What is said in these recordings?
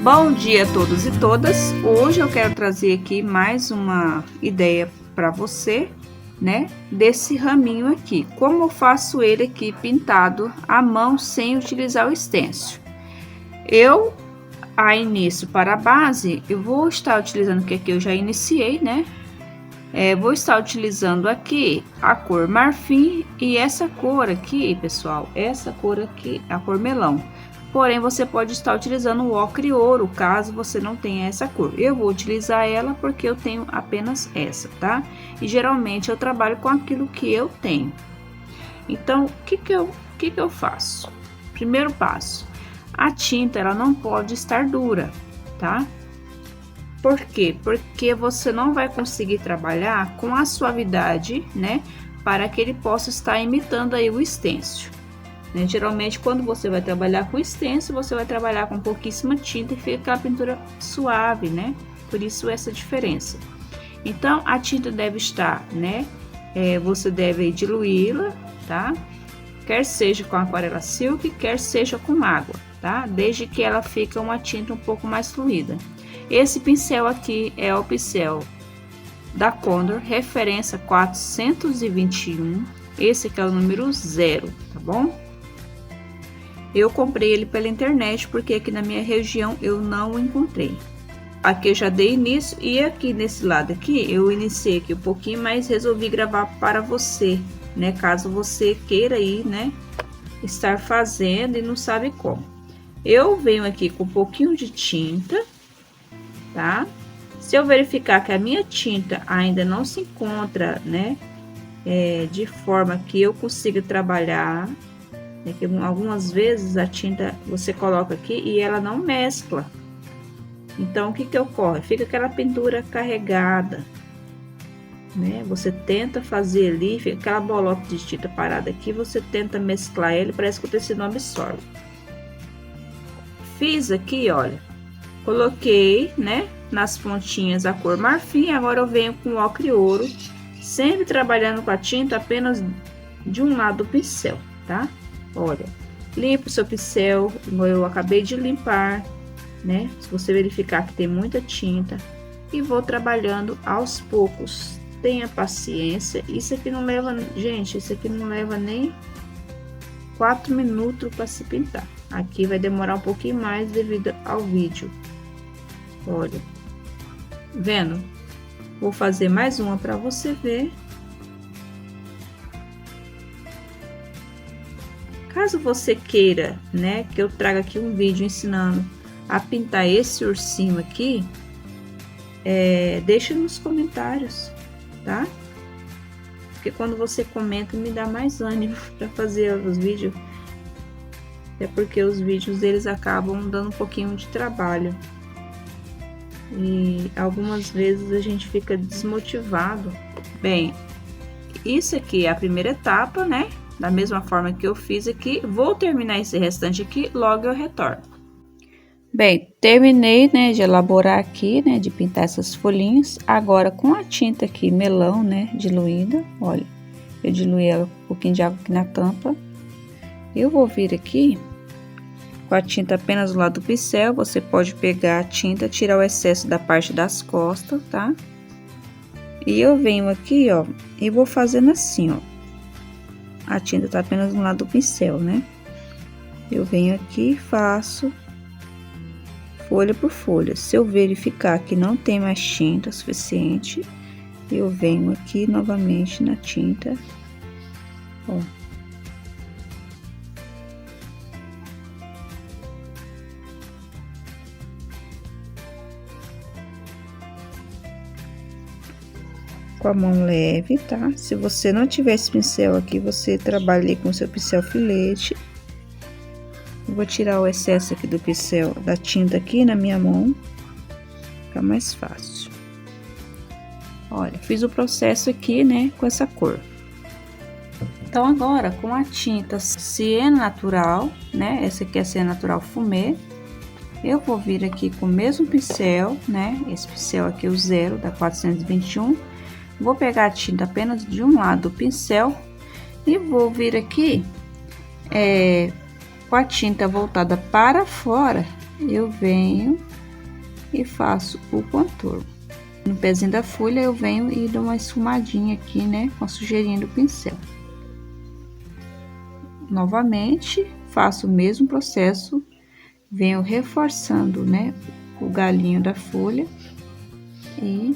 Bom dia a todos e todas. Hoje eu quero trazer aqui mais uma ideia para você, né? Desse raminho aqui. Como eu faço ele aqui pintado à mão sem utilizar o stencil. Eu, a início para a base, eu vou estar utilizando, que aqui eu já iniciei, né? Vou estar utilizando aqui a cor marfim e essa cor aqui, pessoal, essa cor aqui, a cor melão. Porém, você pode estar utilizando o ocre ouro, caso você não tenha essa cor. Eu vou utilizar ela porque eu tenho apenas essa, tá? E geralmente eu trabalho com aquilo que eu tenho. Então, o que eu faço? Primeiro passo, a tinta ela não pode estar dura, tá? Por quê? Porque você não vai conseguir trabalhar com a suavidade, né? Para que ele possa estar imitando aí o stencil. Né? Geralmente, quando você vai trabalhar com stencil, você vai trabalhar com pouquíssima tinta e fica a pintura suave, né? Por isso essa diferença. Então, a tinta deve estar, né? Você deve diluí-la, tá? Quer seja com aquarela silk, quer seja com água, tá? Desde que ela fique uma tinta um pouco mais fluida. Esse pincel aqui é o pincel da Condor, referência 421. Esse aqui é o número 0, tá bom? Eu comprei ele pela internet porque aqui na minha região eu não encontrei. Aqui eu já dei início e aqui nesse lado aqui eu iniciei aqui um pouquinho, mas resolvi gravar para você, né? Caso você queira aí, né? Estar fazendo e não sabe como. Eu venho aqui com um pouquinho de tinta, tá? Se eu verificar que a minha tinta ainda não se encontra, né? De forma que eu consiga trabalhar. Que algumas vezes a tinta você coloca aqui e ela não mescla. Então, o que ocorre? Fica aquela pintura carregada, né? Você tenta fazer ali, fica aquela bolota de tinta parada aqui, você tenta mesclar ele, parece que o tecido não absorve. Fiz aqui, olha, coloquei, né, nas pontinhas a cor marfim, agora eu venho com o ocre ouro, sempre trabalhando com a tinta apenas de um lado do pincel, tá? Olha, limpa o seu pincel, eu acabei de limpar, né? Se você verificar que tem muita tinta, e vou trabalhando aos poucos. Tenha paciência. Isso aqui não leva, gente, isso aqui não leva nem 4 minutos para se pintar. Aqui vai demorar um pouquinho mais devido ao vídeo. Olha, vendo? Vou fazer mais uma para você ver. Caso você queira, né, que eu traga aqui um vídeo ensinando a pintar esse ursinho aqui, deixa nos comentários, tá? Porque quando você comenta me dá mais ânimo para fazer os vídeos. É porque os vídeos eles acabam dando um pouquinho de trabalho. E algumas vezes a gente fica desmotivado. Bem, isso aqui é a primeira etapa, né? Da mesma forma que eu fiz aqui, vou terminar esse restante aqui, logo eu retorno. Bem, terminei, né, de elaborar aqui, né, de pintar essas folhinhas. Agora, com a tinta aqui, melão, né, diluída, olha, eu diluí ela com um pouquinho de água aqui na tampa. Eu vou vir aqui com a tinta apenas do lado do pincel. Você pode pegar a tinta, tirar o excesso da parte das costas, tá? E eu venho aqui, ó, e vou fazendo assim, ó. A tinta tá apenas no lado do pincel, né? Eu venho aqui e faço folha por folha. Se eu verificar que não tem mais tinta suficiente, eu venho aqui novamente na tinta, ó. Com a mão leve, tá? Se você não tiver esse pincel aqui, você trabalha com seu pincel filete. Eu vou tirar o excesso aqui do pincel, da tinta aqui na minha mão, fica mais fácil. Olha, fiz o processo aqui, né, com essa cor. Então, agora, com a tinta Siena Natural, né, essa aqui é a Siena Natural Fumê, eu vou vir aqui com o mesmo pincel, né, esse pincel aqui, o 0, da 421, vou pegar a tinta apenas de um lado do pincel e vou vir aqui com a tinta voltada para fora, eu venho e faço o contorno. No pezinho da folha eu venho e dou uma esfumadinha aqui, né, com a sujeirinha do pincel. Novamente, faço o mesmo processo, venho reforçando, né, o galinho da folha e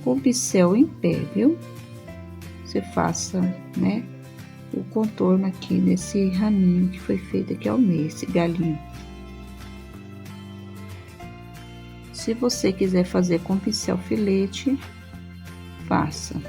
com o pincel em pé, viu? Você faça, né, o contorno aqui nesse raminho que foi feito aqui ao meio, esse galinho. Se você quiser fazer com pincel filete, faça.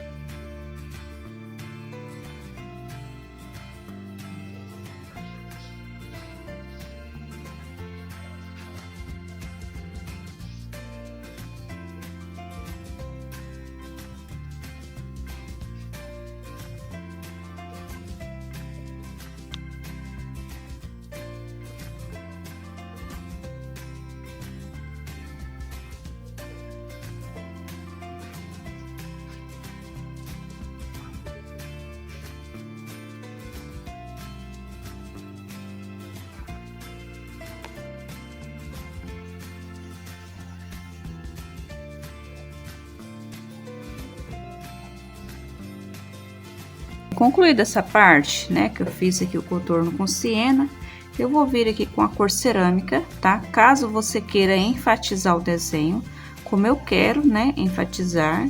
Concluída essa parte, né, que eu fiz aqui o contorno com siena, eu vou vir aqui com a cor cerâmica, tá? Caso você queira enfatizar o desenho, como eu quero, né, enfatizar,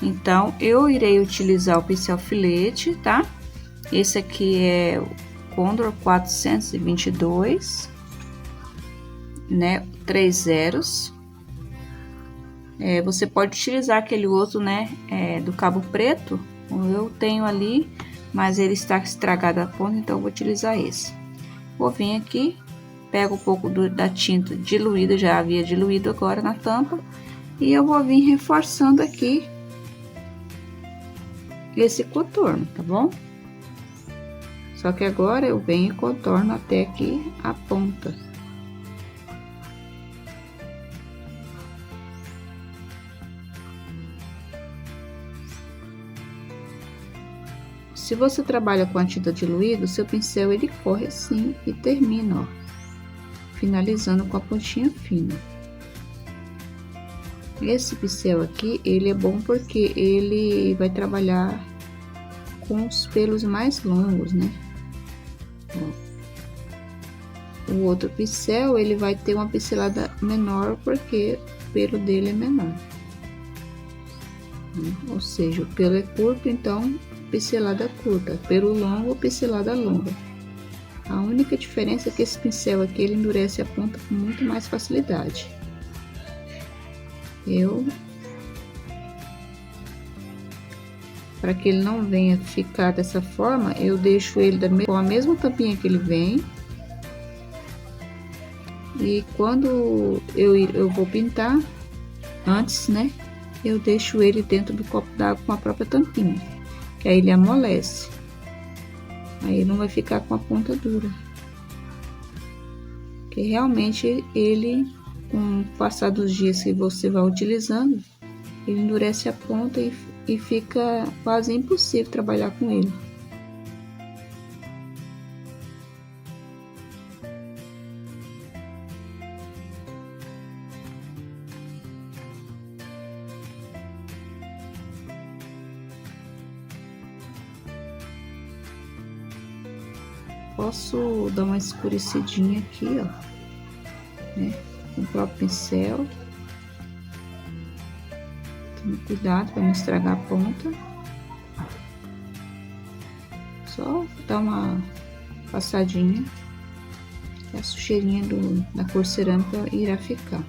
então eu irei utilizar o pincel filete, tá? Esse aqui é o Condor 422, né, 3 zeros. Você pode utilizar aquele outro, né, do cabo preto, eu tenho ali, mas ele está estragado a ponta, então eu vou utilizar esse. Vou vir aqui, pego um pouco da tinta diluída, já havia diluído agora na tampa, e eu vou vir reforçando aqui esse contorno, tá bom? Só que agora eu venho e contorno até aqui a ponta. Se você trabalha com a tinta diluída, o seu pincel ele corre assim e termina, ó, finalizando com a pontinha fina. Esse pincel aqui, ele é bom porque ele vai trabalhar com os pelos mais longos, né? Ó. O outro pincel, ele vai ter uma pincelada menor porque o pelo dele é menor. Ou seja, o pelo é curto, então pincelada curta, pelo longo, pincelada longa. A única diferença é que esse pincel aqui ele endurece a ponta com muito mais facilidade. Para que ele não venha ficar dessa forma, eu deixo ele com a mesma tampinha que ele vem. E quando eu vou pintar, antes, né, eu deixo ele dentro do copo d'água com a própria tampinha, que aí ele amolece. Aí não vai ficar com a ponta dura. Que realmente ele, com o passar dos dias que você vai utilizando, ele endurece a ponta e fica quase impossível trabalhar com ele. Posso dar uma escurecidinha aqui, ó, né, com o próprio pincel. Tome cuidado para não estragar a ponta. Só dar uma passadinha, a sujeirinha da cor cerâmica irá ficar.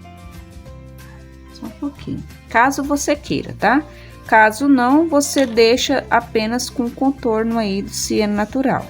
Só um pouquinho. Caso você queira, tá? Caso não, você deixa apenas com o contorno aí do ciano natural.